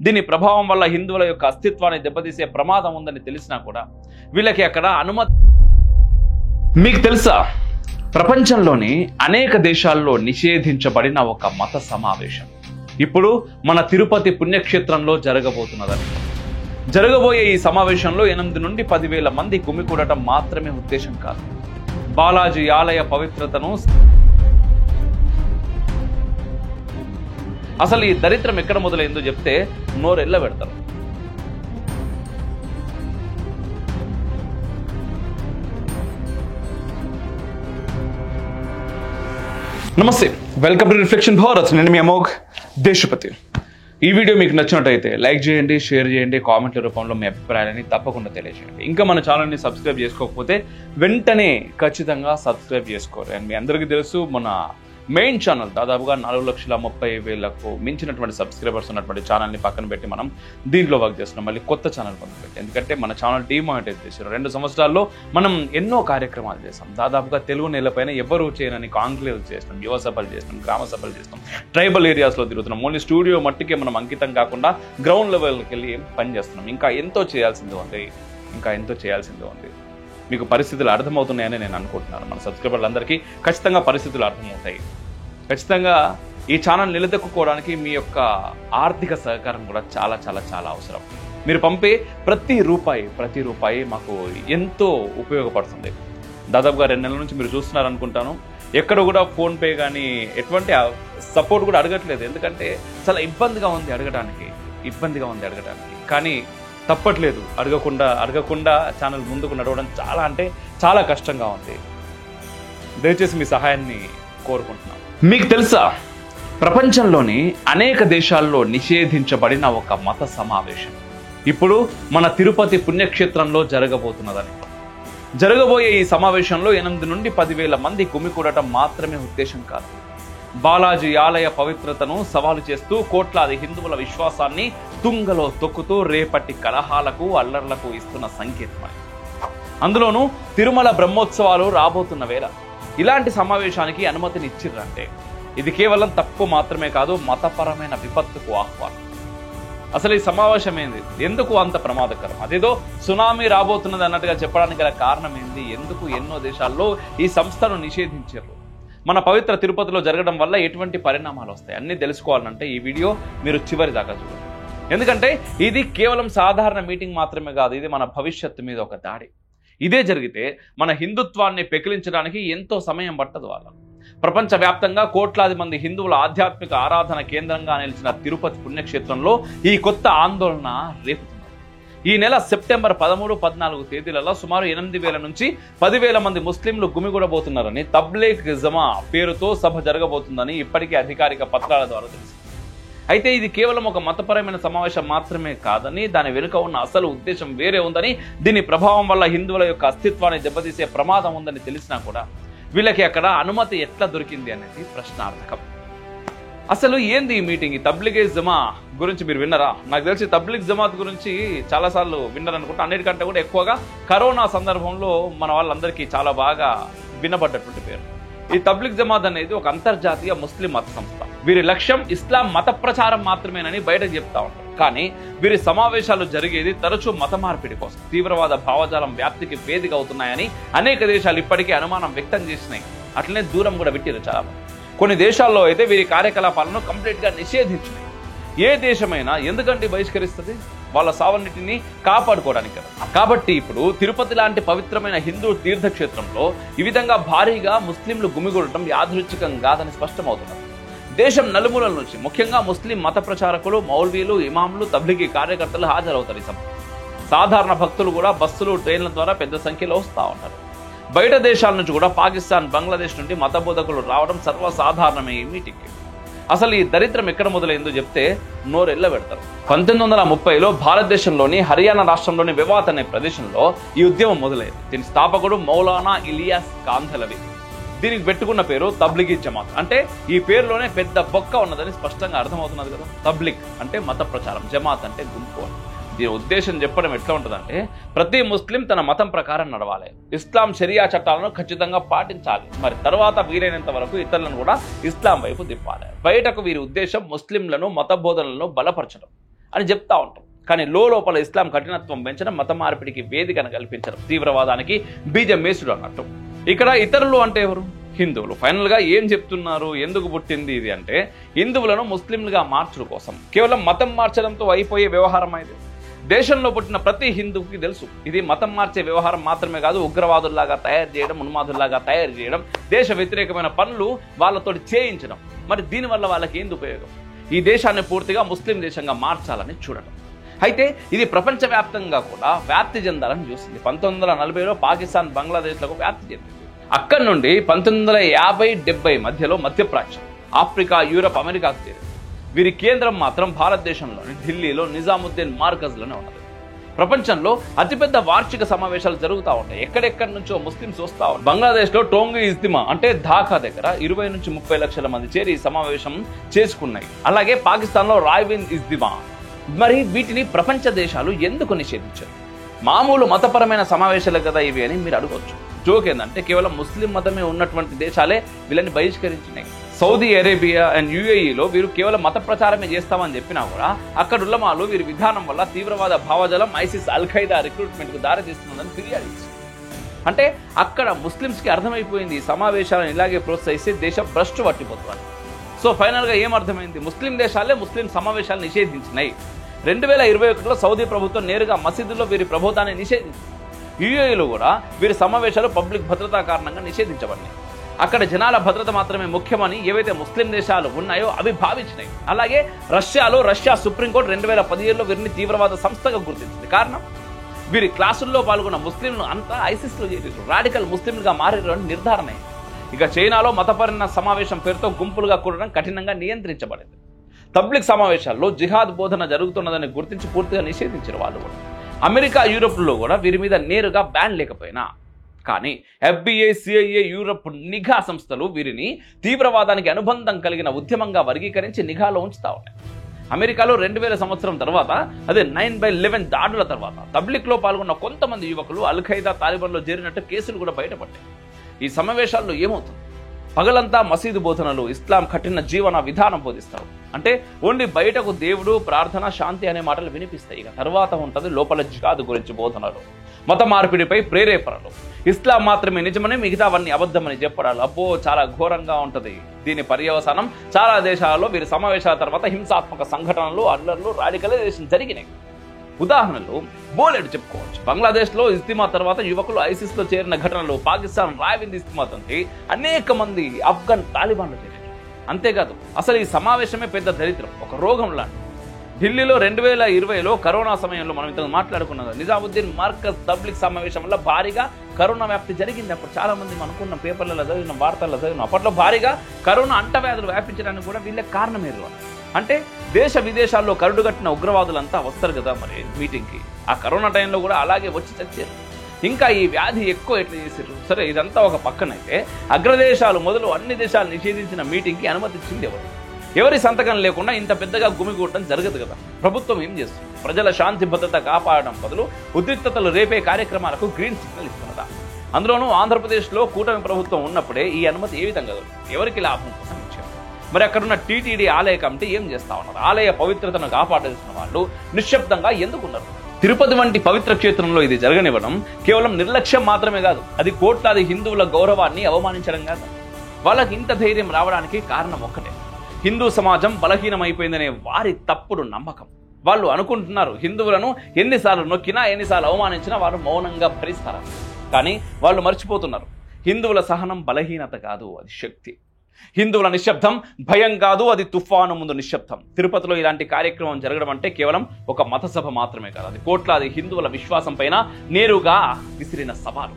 దీని ప్రభావం వల్ల హిందువుల యొక్క అస్తిత్వాన్ని దెబ్బతీసే ప్రమాదం ఉందని తెలిసినా కూడా వీళ్ళకి అక్కడ అనుమతి. మీకు తెలుసా, ప్రపంచంలోని అనేక దేశాల్లో నిషేధించబడిన ఒక మత సమావేశం ఇప్పుడు మన తిరుపతి పుణ్యక్షేత్రంలో జరగబోతున్నదని. జరగబోయే ఈ సమావేశంలో 8 నుండి 10,000 మంది గుమికూడటం మాత్రమే ఉద్దేశం కాదు. బాలాజీ ఆలయ పవిత్రతను, అసలు ఈ దరిద్రం ఎక్కడ మొదలైందో చెప్తే నోరెళ్ళ పెడతారు. నమస్తే, వెల్కమ్ టు రిఫ్లెక్షన్ భారత్. నేను మీ అమోఘ్ దేశపతి. ఈ వీడియో మీకు నచ్చినట్టయితే లైక్ చేయండి, షేర్ చేయండి, కామెంట్ల రూపంలో మీ అభిప్రాయాలని తప్పకుండా తెలియజేయండి. ఇంకా మన ఛానల్ని సబ్స్క్రైబ్ చేసుకోకపోతే వెంటనే ఖచ్చితంగా సబ్స్క్రైబ్ చేసుకోరు. అండ్ మీ అందరికీ తెలుసు, మన మెయిన్ ఛానల్ దాదాపుగా 4,30,000కు మించినటువంటి సబ్స్క్రైబర్స్ ఉన్నటువంటి ఛానల్ని పక్కన పెట్టి మనం దీంట్లో వర్క్ చేస్తున్నాం. మళ్ళీ కొత్త ఛానల్ పక్కన పెట్టి, ఎందుకంటే మన ఛానల్ డిమానిటైజ్ చేశారు. 2 సంవత్సరాల్లో మనం ఎన్నో కార్యక్రమాలు చేస్తాం. దాదాపుగా తెలుగు నేలపైన ఎవరు చేయనని కాంక్లేవ్ చేస్తాం, యువ సభలు చేస్తాం, గ్రామ సభలు చేస్తాం, ట్రైబల్ ఏరియాస్లో తిరుగుతున్నాం. ఓన్లీ స్టూడియో మట్టికే మనం అంకితం కాకుండా గ్రౌండ్ లెవెల్కి వెళ్ళి పని చేస్తున్నాం. ఇంకా ఎంతో చేయాల్సింది ఉంది. మీకు పరిస్థితులు అర్థమవుతున్నాయని నేను అనుకుంటున్నాను. మన సబ్స్క్రైబర్లందరికీ ఖచ్చితంగా పరిస్థితులు అర్థమవుతాయి. ఖచ్చితంగా ఈ ఛానల్ నిలదొక్కుకోవడానికి మీ యొక్క ఆర్థిక సహకారం కూడా చాలా చాలా చాలా అవసరం. మీరు పంపే ప్రతి రూపాయి మాకు ఎంతో ఉపయోగపడుతుంది. దాదాపుగా 2 నెలల నుంచి మీరు చూస్తున్నారు అనుకుంటాను. ఎక్కడ కూడా ఫోన్పే కానీ ఎటువంటి సపోర్ట్ కూడా అడగట్లేదు. ఎందుకంటే చాలా ఇబ్బందిగా ఉంది అడగడానికి. కానీ తప్పట్లేదు, అడగకుండా ఛానల్ ముందుకు నడవడం చాలా కష్టంగా ఉంది. దయచేసి మీ సహాయాన్ని కోరుకుంటున్నాను. మీకు తెలుసా, ప్రపంచంలోని అనేక దేశాల్లో నిషేధించబడిన ఒక మత సమావేశం ఇప్పుడు మన తిరుపతి పుణ్యక్షేత్రంలో జరగబోతున్నదని. జరగబోయే ఈ సమావేశంలో 8 నుండి 10,000 మంది గుమికూడటం మాత్రమే ఉద్దేశం కాదు. బాలాజీ ఆలయ పవిత్రతను సవాలు చేస్తూ కోట్లాది హిందువుల విశ్వాసాన్ని తుంగలో తొక్కుతూ రేపటి కలహాలకు, అల్లర్లకు ఇస్తున్న సంకేతమని. అందులోనూ తిరుమల బ్రహ్మోత్సవాలు రాబోతున్న వేళ ఇలాంటి సమావేశానికి అనుమతిని ఇచ్చిర్రంటే ఇది కేవలం తప్పు మాత్రమే కాదు, మతపరమైన విపత్తుకు ఆహ్వానం. అసలు ఈ సమావేశం ఏంది? ఎందుకు అంత ప్రమాదకరం? అదేదో సునామీ రాబోతున్నది అన్నట్టుగా చెప్పడానికి గల కారణం ఏంది? ఎందుకు ఎన్నో దేశాల్లో ఈ సంస్థను నిషేధించారు? మన పవిత్ర తిరుపతిలో జరగడం వల్ల ఎటువంటి పరిణామాలు వస్తాయి అన్నీ తెలుసుకోవాలంటే ఈ వీడియో మీరు చివరి దాకా చూడండి. ఎందుకంటే ఇది కేవలం సాధారణ మీటింగ్ మాత్రమే కాదు, ఇది మన భవిష్యత్తు మీద ఒక దాడి. ఇదే జరిగితే మన హిందుత్వాన్ని పెకిలించడానికి ఎంతో సమయం పట్టదు. ప్రపంచవ్యాప్తంగా కోట్లాది మంది హిందువుల ఆధ్యాత్మిక ఆరాధన కేంద్రంగా నిలిచిన తిరుపతి పుణ్యక్షేత్రంలో ఈ కొత్త ఆందోళన రేపుతుంది. ఈ నెల సెప్టెంబర్ 13, 14 తేదీలలో సుమారు 8,000 నుంచి 10,000 మంది ముస్లింలు గుమిగూడబోతున్నారని, తబ్లీగ్ జమా పేరుతో సభ జరగబోతుందని ఇప్పటికే అధికారిక పత్రాల ద్వారా తెలిసింది. అయితే ఇది కేవలం ఒక మతపరమైన సమావేశం మాత్రమే కాదని, దాని వెనుక ఉన్న అసలు ఉద్దేశం వేరే ఉందని, దీని ప్రభావం వల్ల హిందువుల యొక్క అస్తిత్వాన్ని దెబ్బతీసే ప్రమాదం ఉందని తెలిసినా కూడా వీళ్ళకి అక్కడ అనుమతి ఎట్లా దొరికింది అనేది ప్రశ్నార్థకం. అసలు ఏంది ఈ మీటింగ్? ఈ తబ్లీగ్ జమా గురించి మీరు విన్నారా? నాకు తెలిసి తబ్లీగ్ జమాత్ గురించి చాలాసార్లు విన్నారనుకుంటా. అన్నిటికంటే కూడా ఎక్కువగా కరోనా సందర్భంలో మన వాళ్ళందరికీ చాలా బాగా వినబడ్డటువంటి పేరు. ఈ తబ్లీగ్ జమాత్ అనేది ఒక అంతర్జాతీయ ముస్లిం మత సంస్థ. వీరి లక్ష్యం ఇస్లాం మత ప్రచారం మాత్రమేనని బయటకు చెప్తా ఉంటారు. కానీ వీరి సమావేశాలు జరిగేది తరచూ మత మార్పిడి కోసం, తీవ్రవాద భావజాలం వ్యాప్తికి వేదిక అవుతున్నాయని అనేక దేశాలు ఇప్పటికే అనుమానం వ్యక్తం చేసినాయి. అట్లనే దూరం కూడా పెట్టారు చాలా మంది. కొన్ని దేశాల్లో అయితే వీరి కార్యకలాపాలను కంప్లీట్గా నిషేధించినాయి. ఏ దేశమైనా ఎందుకంటే బహిష్కరిస్తుంది? వాళ్ళ సావన్నిటిని కాపాడుకోవడానికి కదా. కాబట్టి ఇప్పుడు తిరుపతి లాంటి పవిత్రమైన హిందూ తీర్థక్షేత్రంలో ఈ విధంగా భారీగా ముస్లింలు గుమిగూడటం యాదృచ్ఛికం కాదని స్పష్టమవుతున్నారు. దేశం నలుమూలల నుంచి ముఖ్యంగా ముస్లిం మత ప్రచారకులు, మౌల్వీలు, ఇమాంలు, తబ్లీగీ కార్యకర్తలు హాజరవుతారు. ఈ సభ సాధారణ భక్తులు కూడా బస్సులు, ట్రైన్ల ద్వారా పెద్ద సంఖ్యలో వస్తూ ఉంటారు. బయట దేశాల నుంచి కూడా పాకిస్తాన్, బంగ్లాదేశ్ నుండి మత బోధకులు రావడం సర్వసాధారణమే ఈ మీటింగ్కి. అసలు ఈ దరిద్రం ఎక్కడ మొదలైందో చెప్తే నోరెళ్ళ పెడతారు. 1930లో భారతదేశంలోని హర్యానా రాష్ట్రంలోని వివాత్ అనే ప్రదేశంలో ఈ ఉద్యమం మొదలైంది. దీని స్థాపకుడు మౌలానా ఇలియాస్ కాంధలవి. దీనికి పెట్టుకున్న పేరు తబ్లీగీ జమాత్. అంటే ఈ పేరులోనే పెద్ద బొక్క ఉన్నదని స్పష్టంగా అర్థమవుతున్నది కదా. తబ్లీగ్ అంటే మత ప్రచారం, జమాత్ అంటే గుంపు. దీని ఉద్దేశం చెప్పడం ఎట్లా ఉంటుందంటే, ప్రతి ముస్లిం తన మతం ప్రకారం నడవాలి, ఇస్లాం షరియా చట్టాలను ఖచ్చితంగా పాటించాలి, మరి తర్వాత వీలైనంత వరకు ఇతరులను కూడా ఇస్లాం వైపు తిప్పాలి. బయటకు వీరి ఉద్దేశం ముస్లింలను, మత బోధనలను బలపరచడం. అని చెప్తా ఉంటాం. కానీ లోపల ఇస్లాం కఠినత్వం పెంచడం, మత మార్పిడికి వేదికను కల్పించడం, తీవ్రవాదానికి బీజం వేసుడు అన్నట్టు. ఇక్కడ ఇతరులు అంటే ఎవరు? హిందువులు. ఫైనల్ గా ఏం చెప్తున్నారు, ఎందుకు పుట్టింది ఇది అంటే, హిందువులను ముస్లింలుగా మార్చడం కోసం. కేవలం మతం మార్చడంతో అయిపోయే వ్యవహారం ఇది. దేశంలో పుట్టిన ప్రతి హిందువుకి తెలుసు, ఇది మతం మార్చే వ్యవహారం మాత్రమే కాదు, ఉగ్రవాదుల్లాగా తయారు చేయడం, ఉన్మాదుల్లాగా తయారు చేయడం, దేశ వ్యతిరేకమైన పనులు వాళ్ళతోటి చేయించడం. మరి దీనివల్ల వాళ్ళకి ఏంది ఉపయోగం? ఈ దేశాన్ని పూర్తిగా ముస్లిం దేశంగా మార్చాలని చూడటం. అయితే ఇది ప్రపంచవ్యాప్తంగా కూడా వ్యాప్తి చెందాలని చూసింది. 1940లో పాకిస్తాన్, బంగ్లాదేశ్లకు వ్యాప్తి చెందింది. అక్కడి నుండి 1950-70 మధ్యలో మధ్యప్రాచ్యం, ఆఫ్రికా, యూరప్, అమెరికాకు చేరింది. వీరి కేంద్రం మాత్రం భారతదేశంలోని ఢిల్లీలో నిజాముద్దీన్ మార్కజ్లోనే ఉన్నది. ప్రపంచంలో అతిపెద్ద వార్షిక సమావేశాలు జరుగుతూ ఉంటాయి. ఎక్కడెక్కడి నుంచో ముస్లింస్ వస్తూ ఉంటారు. బంగ్లాదేశ్లో టోంగి ఇజ్తిమా అంటే ఢాకా దగ్గర 20 నుంచి 30 లక్షల మంది చేరి ఈ సమావేశం చేసుకున్నాయి. అలాగే పాకిస్తాన్లో రాయ్విన్ ఇజ్తిమా. మరి వీటిని ప్రపంచ దేశాలు ఎందుకు నిషేధించారు? మామూలు మతపరమైన సమావేశాలు కదా ఇవి అని మీరు అడగవచ్చు. జోక్ ఏంటంటే, కేవలం ముస్లిం మతమే ఉన్నటువంటి దేశాలే వీళ్ళని బహిష్కరించినాయి. సౌదీ అరేబియా అండ్ యుఏఈలో వీరు కేవలం మత ప్రచారమే చేస్తామని చెప్పినా కూడా అక్కడ ఉలమాలు వీరి విధానం వల్ల తీవ్రవాద భావజాలం, ఐసిస్, అల్ ఖైదా రిక్రూట్మెంట్ కు దారితీస్తుందని ఫిర్యాదు ఇచ్చింది. అంటే అక్కడ ముస్లింస్ కి అర్థమైపోయింది, ఈ సమావేశాలను ఇలాగే ప్రోత్సహిస్తే దేశం భ్రష్టు పట్టిపోతుంది. సో ఫైనల్ గా ఏమర్థమైంది? ముస్లిం దేశాలే ముస్లిం సమావేశాలు నిషేధించినాయి. 2021లో సౌదీ ప్రభుత్వం నేరుగా మసీదుల్లో వీరి ప్రబోధాన్ని నిషేధించింది. యుఏఈలో కూడా వీరి సమావేశాలు పబ్లిక్ భద్రతా కారణంగా నిషేధించబడినాయి. అక్కడ జనాల భద్రత మాత్రమే ముఖ్యమని ఏవైతే ముస్లిం దేశాలు ఉన్నాయో అవి భావించినాయి. అలాగే రష్యా సుప్రీంకోర్టు 2017లో వీరిని తీవ్రవాద సంస్థగా గుర్తించింది. కారణం, వీరి క్లాసుల్లో పాల్గొన్న ముస్లింలు అంతా ఐసిస్ లో చేరారు, రాడికల్ ముస్లింలుగా మారారు అని నిర్ధారణ అయింది. ఇక చైనాలో మతపరమైన సమావేశం పేరుతో గుంపులుగా కూడడం కఠినంగా నియంత్రించబడింది. తబ్లిక్ సమావేశాల్లో జిహాద్ బోధన జరుగుతున్నదని గుర్తించి పూర్తిగా నిషేధించారు వాళ్ళు కూడా. అమెరికా, యూరోప్లో కూడా వీరి మీద నేరుగా బ్యాన్ లేకపోయినా కానీ FBI, CIA, యూరప్ నిఘా సంస్థలు వీరిని తీవ్రవాదానికి అనుబంధం కలిగిన ఉద్యమంగా వర్గీకరించి నిఘాలో ఉంచుతా ఉన్నాయి. అమెరికాలో 2000 సంవత్సరం తర్వాత, అదే 9/11 దాడుల తర్వాత తబ్లిక్లో పాల్గొన్న కొంతమంది యువకులు అల్ ఖైదా, తాలిబాన్లో చేరినట్టు కేసులు కూడా బయటపడ్డాయి. ఈ సమావేశాల్లో ఏమవుతుంది? పగలంతా మసీదు బోధనలు, ఇస్లాం కఠిన జీవన విధానం బోధిస్తారు. అంటే ఓన్లీ బయటకు దేవుడు, ప్రార్థన, శాంతి అనే మాటలు వినిపిస్తాయి. ఇక తర్వాత ఉంటుంది లోపల జిహాద్ గురించి బోధనలు, మత మార్పిడిపై ప్రేరేపణలు, ఇస్లాం మాత్రమే నిజమని మిగతావన్నీ అబద్ధమని చెప్పడాలు. అబ్బో, చాలా ఘోరంగా ఉంటుంది. దీని పర్యవసానం చాలా దేశాలలో వీరి సమావేశాల తర్వాత హింసాత్మక సంఘటనలు, అల్లర్లు, రాడికలైజేషన్ జరిగినాయి. ఉదాహరణలు బోలెడు చెప్పుకోవచ్చు. బంగ్లాదేశ్లో ఇజ్తిమా తర్వాత యువకులు ఐసిస్ లో చేరిన ఘటనలు, పాకిస్తాన్ రాయ్విన్ ఇజ్తిమా తంటే అనేక మంది ఆఫ్ఘన్ తాలిబాన్లు చేరారు. అంతేకాదు, అసలు ఈ సమావేశమే పెద్ద దరిద్రం, ఒక రోగం లాంటి. ఢిల్లీలో 2020లో కరోనా సమయంలో మనం ఇంతకు మాట్లాడుకున్నది నిజాముద్దీన్ మార్కజ్ తబ్లిక్ సమావేశం వల్ల భారీగా కరోనా వ్యాప్తి జరిగింది. అప్పుడు చాలా మంది అనుకున్న పేపర్లలో చదివిన, వార్తల్లో చదివిన, అప్పట్లో భారీగా కరోనా అంటవ్యాధులు వ్యాపించడానికి కూడా వీళ్ళే కారణమేరు. అంటే దేశ విదేశాల్లో కరుడుగట్టిన ఉగ్రవాదులంతా వస్తారు కదా మరి మీటింగ్కి. ఆ కరోనా టైంలో కూడా అలాగే వచ్చి చచ్చారు. ఇంకా ఈ వ్యాధి ఎక్కువ ఎట్లా చేశారు? సరే, ఇదంతా ఒక పక్కనైతే అగ్రదేశాలు మొదలు అన్ని దేశాలు నిషేధించిన మీటింగ్కి అనుమతి ఇచ్చింది ఎవరు? ఎవరి సంతకం లేకుండా ఇంత పెద్దగా గుమిగూడటం జరగదు కదా. ప్రభుత్వం ఏం చేస్తుంది? ప్రజల శాంతి భద్రత కాపాడడం బదులు ఉద్రిక్తతలు రేపే కార్యక్రమాలకు గ్రీన్ సిగ్నల్ ఇస్తున్నదా? అందులోనూ ఆంధ్రప్రదేశ్లో కూటమి ప్రభుత్వం ఉన్నప్పుడే ఈ అనుమతి ఏ విధంగా ఎవరికి లాభం కోసం ఇచ్చారు? మరి అక్కడున్న టీటీడీ ఆలయ కమిటీ ఏం చేస్తా ఉన్నారు? ఆలయ పవిత్రతను కాపాడాల్సిన వాళ్ళు నిశ్శబ్దంగా ఎందుకున్నారు? తిరుపతి వంటి పవిత్ర క్షేత్రంలో ఇది జరగనివ్వడం కేవలం నిర్లక్ష్యం మాత్రమే కాదు, అది కోట్లాది హిందువుల గౌరవాన్ని అవమానించడం కాదు. వాళ్ళకి ఇంత ధైర్యం రావడానికి కారణం ఒక్కటే, హిందూ సమాజం బలహీనమైపోయిందనే వారి తప్పుడు నమ్మకం. వాళ్ళు అనుకుంటున్నారు హిందువులను ఎన్నిసార్లు నొక్కినా, ఎన్నిసార్లు అవమానించినా వారు మౌనంగా భరిస్తారు. కానీ వాళ్ళు మర్చిపోతున్నారు, హిందువుల సహనం బలహీనత కాదు, అది శక్తి. హిందువుల నిశ్శబ్దం భయం కాదు, అది తుఫాను ముందు నిశ్శబ్దం. తిరుపతిలో ఇలాంటి కార్యక్రమం జరగడం అంటే కేవలం ఒక మత సభ మాత్రమే కాదు, అది కోట్లాది హిందువుల విశ్వాసం పైన నేరుగా విసిరిన సవాలు.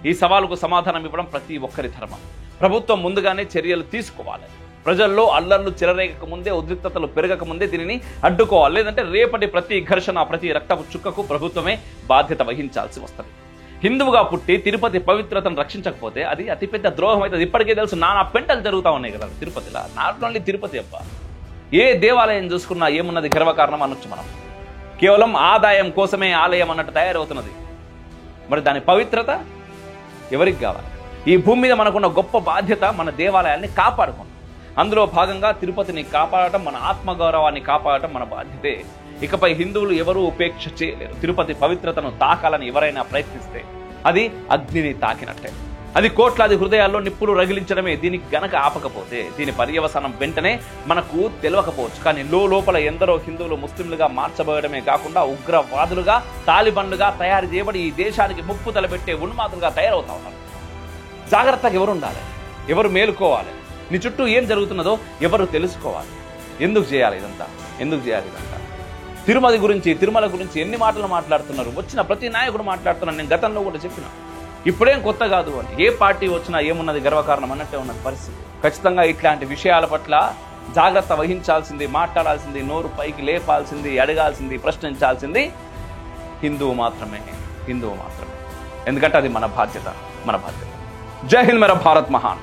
ఈ సవాలుకు సమాధానం ఇవ్వడం ప్రతి ఒక్కరి ధర్మం. ప్రభుత్వం ముందుగానే చర్యలు తీసుకోవాలి. ప్రజల్లో అల్లర్లు చెలరేగక ముందే, ఉద్రిక్తతలు పెరగక ముందే దీనిని అడ్డుకోవాలి. లేదంటే రేపటి ప్రతి ఘర్షణ, ప్రతి రక్తపు చుక్కకు ప్రభుత్వమే బాధ్యత వహించాల్సి వస్తుంది. హిందువుగా పుట్టి తిరుపతి పవిత్రతను రక్షించకపోతే అది అతిపెద్ద ద్రోహం అవుతుంది. ఇప్పటికే తెలుసు, నానా పెంటలు జరుగుతూ ఉన్నాయి కదా తిరుపతిలో. నాట్ ఓన్లీ తిరుపతి అబ్బా, ఏ దేవాలయం చూసుకున్నా ఏమున్నది గర్వకారణం అనొచ్చు మనం. కేవలం ఆదాయం కోసమే ఆలయం అన్నట్టు తయారవుతున్నది. మరి దాని పవిత్రత ఎవరికి కావాలి? ఈ భూమి మీద మనకున్న గొప్ప బాధ్యత మన దేవాలయాల్ని కాపాడుకోండి. అందులో భాగంగా తిరుపతిని కాపాడటం, మన ఆత్మగౌరవాన్ని కాపాడటం మన బాధ్యతే. ఇకపై హిందువులు ఎవరూ ఉపేక్ష చేయలేరు. తిరుపతి పవిత్రతను తాకాలని ఎవరైనా ప్రయత్నిస్తే అది అగ్నిని తాకినట్టే. అది కోట్లాది హృదయాల్లో నిప్పులు రగిలించడమే. దీనికి గనక ఆపకపోతే దీని పర్యవసానం వెంటనే మనకు తెలియకపోవచ్చు. కానీ లోపల ఎందరో హిందువులు ముస్లింలుగా మార్చబోయడమే కాకుండా ఉగ్రవాదులుగా, తాలిబన్లుగా తయారు చేయబడి ఈ దేశానికి ముప్పు తలపెట్టే ఉన్మాదులుగా తయారవుతా ఉన్నారు. జాగ్రత్తగా ఎవరు ఉండాలి, ఎవరు మేలుకోవాలి, నీ చుట్టూ ఏం జరుగుతున్నదో ఎవరు తెలుసుకోవాలి. ఎందుకు చేయాలి ఇదంతా? తిరుమల గురించి ఎన్ని మాటలు మాట్లాడుతున్నారు. వచ్చిన ప్రతి నాయకుడు మాట్లాడుతున్నాను. నేను గతంలో కూడా చెప్పిన, ఇప్పుడేం కొత్త కాదు అని. ఏ పార్టీ వచ్చినా ఏమున్నది గర్వకారణం అన్నట్టే ఉన్నది పరిస్థితి. ఖచ్చితంగా ఇట్లాంటి విషయాల పట్ల జాగ్రత్త వహించాల్సింది, మాట్లాడాల్సింది, నోరు పైకి లేపాల్సింది, అడగాల్సింది, ప్రశ్నించాల్సింది హిందువు మాత్రమే. ఎందుకంటే అది మన బాధ్యత. జై హింద్, మేరా భారత్ మహాన్.